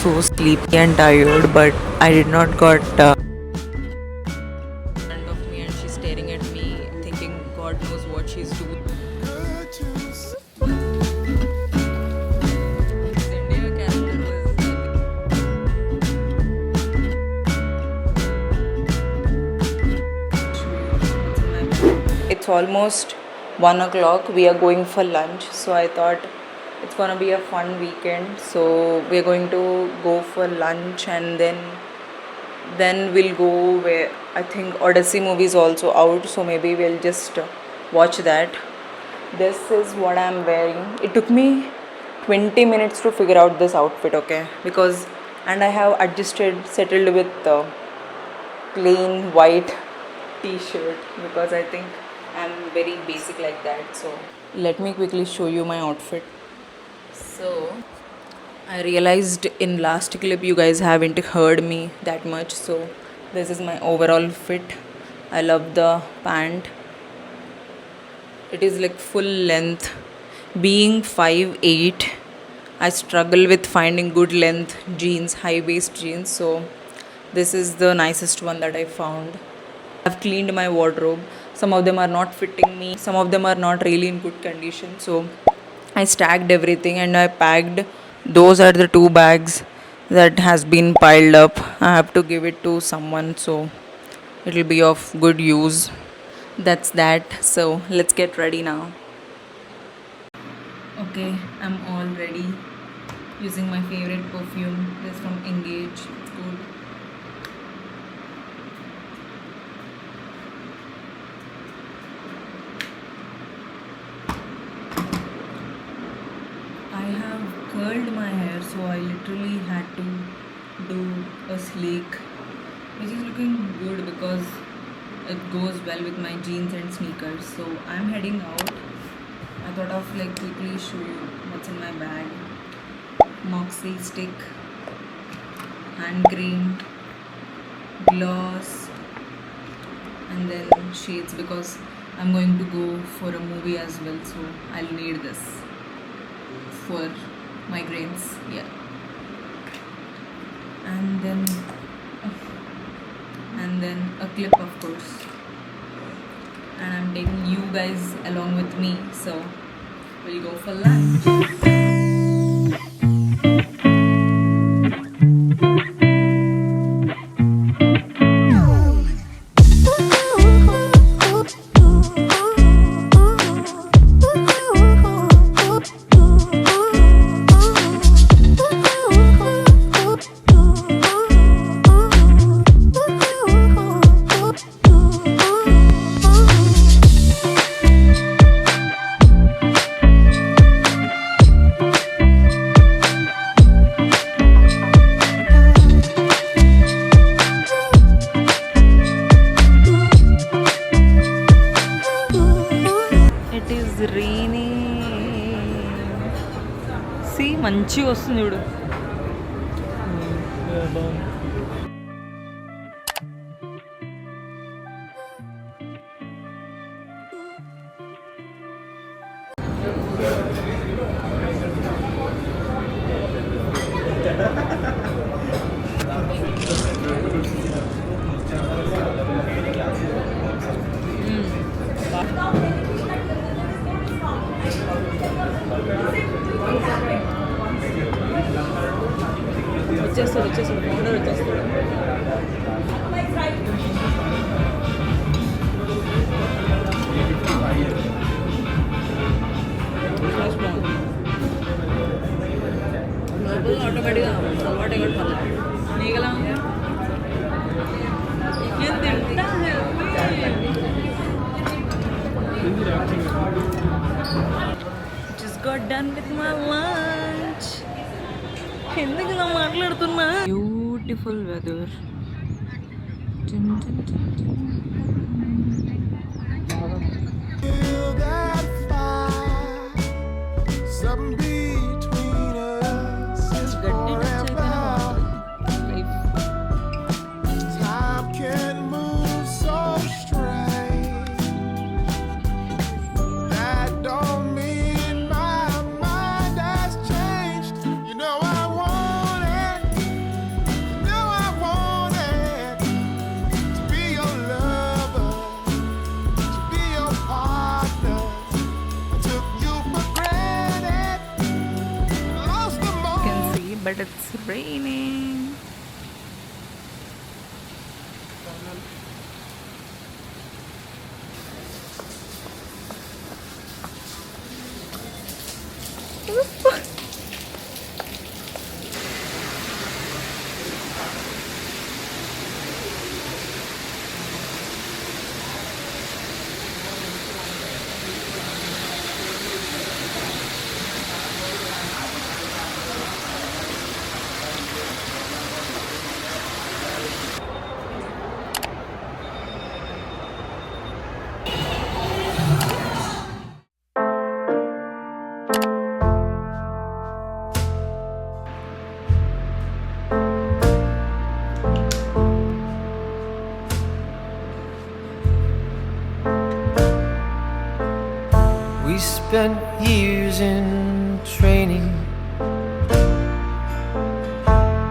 so sleepy and tired, but I did not got front of me, and she's staring at me, thinking God knows what she's doing. Zendaya character was. It's almost 1 o'clock. We are going for lunch, so I thought it's gonna be a fun weekend. So we're going to go for lunch, and then we'll go where I think Odyssey movie is also out. So maybe we'll just watch that. This is what I'm wearing. It took me 20 minutes to figure out this outfit, okay? Because and I have settled with plain white t-shirt because I think I'm very basic like that. So let me quickly show you my outfit. So I realized in last clip you guys haven't heard me that much. So this is my overall fit. I love the pant. It is like full length. Being 5'8", I struggle with finding good length jeans, high waist jeans. So this is the nicest one that I found. I've cleaned my wardrobe. Some of them are not fitting me. Some of them are not really in good condition. So I stacked everything and I packed. Those are the 2 bags that has been piled up. I have to give it to someone, so it'll be of good use. That's that. So let's get ready now. Okay, I'm all ready. Using my favorite perfume. This from Engage. It's good. I have curled my hair, so I literally had to do a sleek, which is looking good because it goes well with my jeans and sneakers. So I'm heading out. I thought of like quickly show you what's in my bag. Moxie stick, hand cream, gloss, and then shades because I'm going to go for a movie as well, so I'll need this for migraines. Yeah. And then a clip, of course, and I'm taking you guys along with me, so we'll go for lunch. మంచి వస్తుంది చూడు. వచ్చేస్తాడు founder వచ్చేస్తాడు. ఆటోమేటిక్గా అలవాటు కూడా నీగలా నేను తింటా. Just got done with my lunch. ఎందుకు ఇలా మాట్లాడుతున్నా? Beautiful weather. but it's raining. We spent years in training,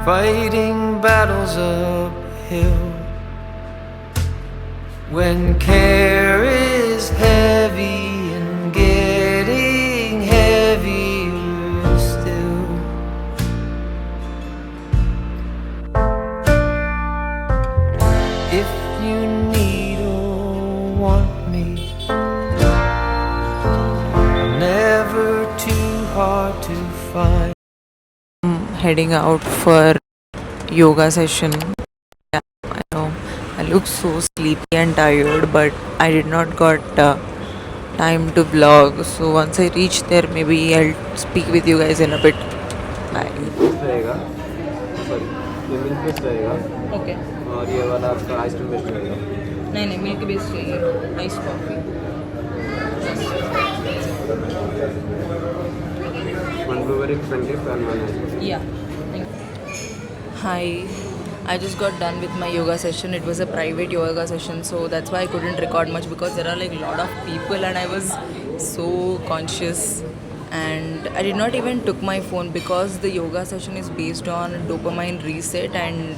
fighting battles uphill. When care is heavy and getting heavier still. If you need or want me, I'm never too hard to find. Heading out for yoga session. Yeah, I know I look so sleepy and tired, but I did not got time to vlog. So once I reach there, maybe I'll speak with you guys in a bit. Bye. रहेगा sorry ये milk based रहेगा okay और ये वाला आपका ice cream based रहेगा नहीं नहीं मिल्क बेस्ड चाहिए ice coffee 1 blueberry 20 and 1 ice. Yeah. Hi. I just got done with my yoga session. It was a private yoga session, so that's why I couldn't record much because there are like a lot of people and I was so conscious and I did not even took my phone because the yoga session is based on dopamine reset and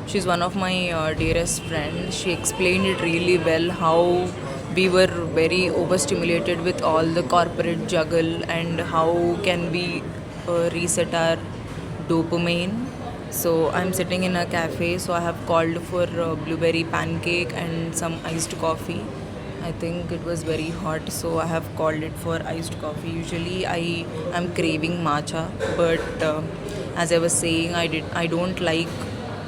she's one of my dearest friend. She explained it really well how we were very overstimulated with all the corporate juggle and how can we reset our dopamine. So I'm sitting in a cafe, so I have called for blueberry pancake and some iced coffee. I think it was very hot, so I have called it for iced coffee. Usually I am craving matcha, but as I was saying, I don't like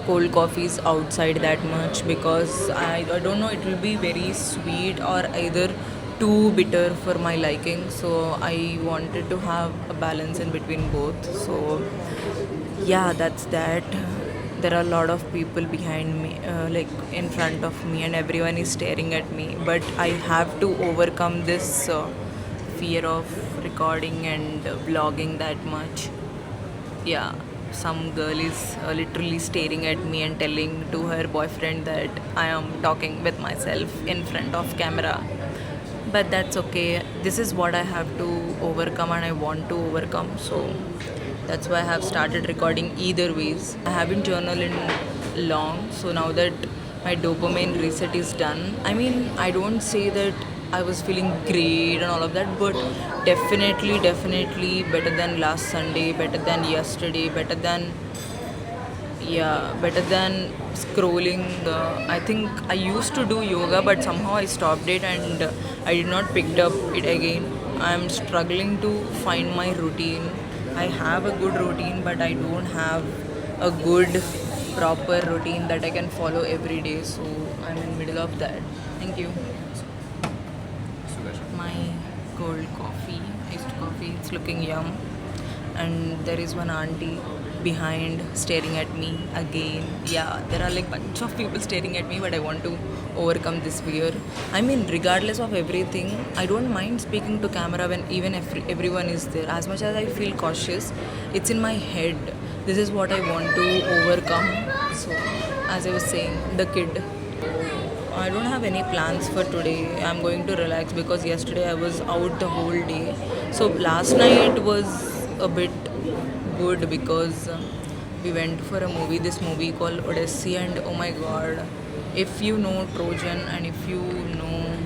cold coffees outside that much because I don't know, it will be very sweet or either too bitter for my liking. So I wanted to have a balance in between both. So yeah, that's that. There are a lot of people behind me, like in front of me, and everyone is staring at me. But I have to overcome this fear of recording and vlogging that much. Yeah, some girl is literally staring at me and telling to her boyfriend that I am talking with myself in front of camera. But that's okay. This is what I have to overcome and I want to overcome. So that's why I have started recording either ways. I haven't journaled in long, so now that my dopamine reset is done, I mean, I don't say that I was feeling great and all of that, but definitely better than last Sunday, better than yesterday, better than scrolling. I think I used to do yoga, but somehow I stopped it and I did not picked up it again. I'm struggling to find my routine. I have a good routine, but I don't have a good proper routine that I can follow every day. So I'm in middle of that. Thank you. My cold coffee, iced coffee. It's looking yum. And there is one auntie behind staring at me again. Yeah, there are like bunch of people staring at me, but I want to overcome this fear. I mean, regardless of everything, I don't mind speaking to camera when even if everyone is there. As much as I feel cautious, it's in my head. This is what I want to overcome. So, as I was saying, the kid. I don't have any plans for today. I'm going to relax because yesterday I was out the whole day. So last night was a bit good because we went for a movie, this movie called Odyssey, and oh my god, if you know Trojan and if you know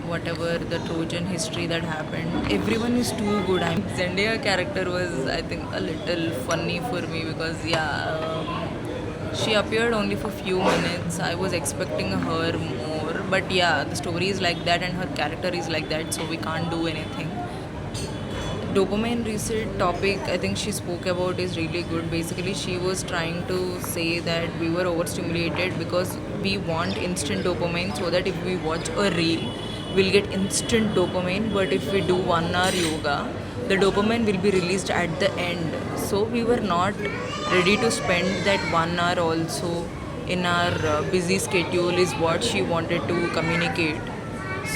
whatever the Trojan history that happened. Everyone is too good. Zendaya character was, I think, a little funny for me because she appeared only for few minutes. I was expecting her more, but yeah, the story is like that and her character is like that, so we can't do anything. Dopamine reset topic I think she spoke about is really good. Basically, she was trying to say that we were overstimulated because we want instant dopamine, so that if we watch a reel, we'll get instant dopamine. But if we do 1 hour yoga, the dopamine will be released at the end. So we were not ready to spend that 1 hour also in our busy schedule, is what she wanted to communicate.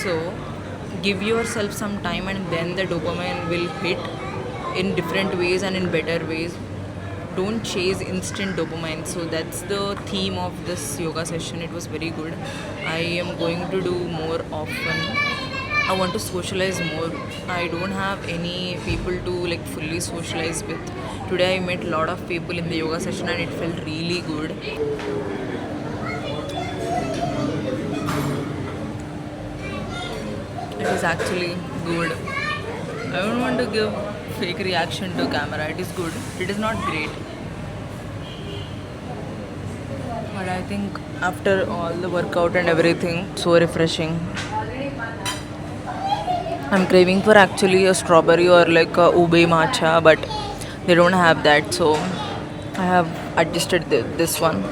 So give yourself some time and then the dopamine will hit in different ways and in better ways. Don't chase instant dopamine. So that's the theme of this yoga session. It was very good. I am going to do more often. I want to socialize more. I don't have any people to like fully socialize with. Today I met a lot of people in the yoga session and it felt really good. It is actually good. I don't want to give fake reaction to camera. It is good. It is not great. But I think after all the workout and everything, so refreshing. I'm craving for actually a strawberry or like a ube matcha, but they don't have that, so I have adjusted this one.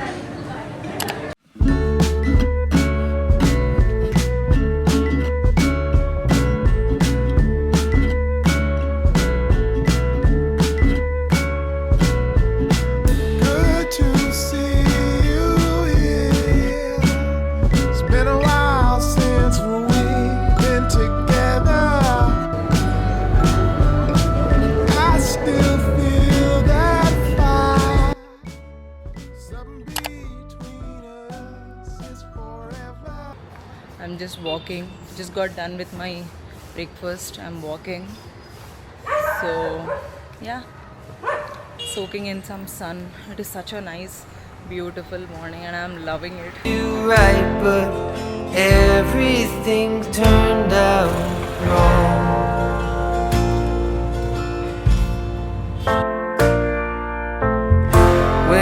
Good to see you here. It's been a while since we've been together. I still feel that fire. Something between us is forever. I'm just walking. Just got done with my breakfast. I'm walking. So, yeah, soaking in some sun. It is such a nice, beautiful morning, and I'm loving it. You right, but everything turned out wrong.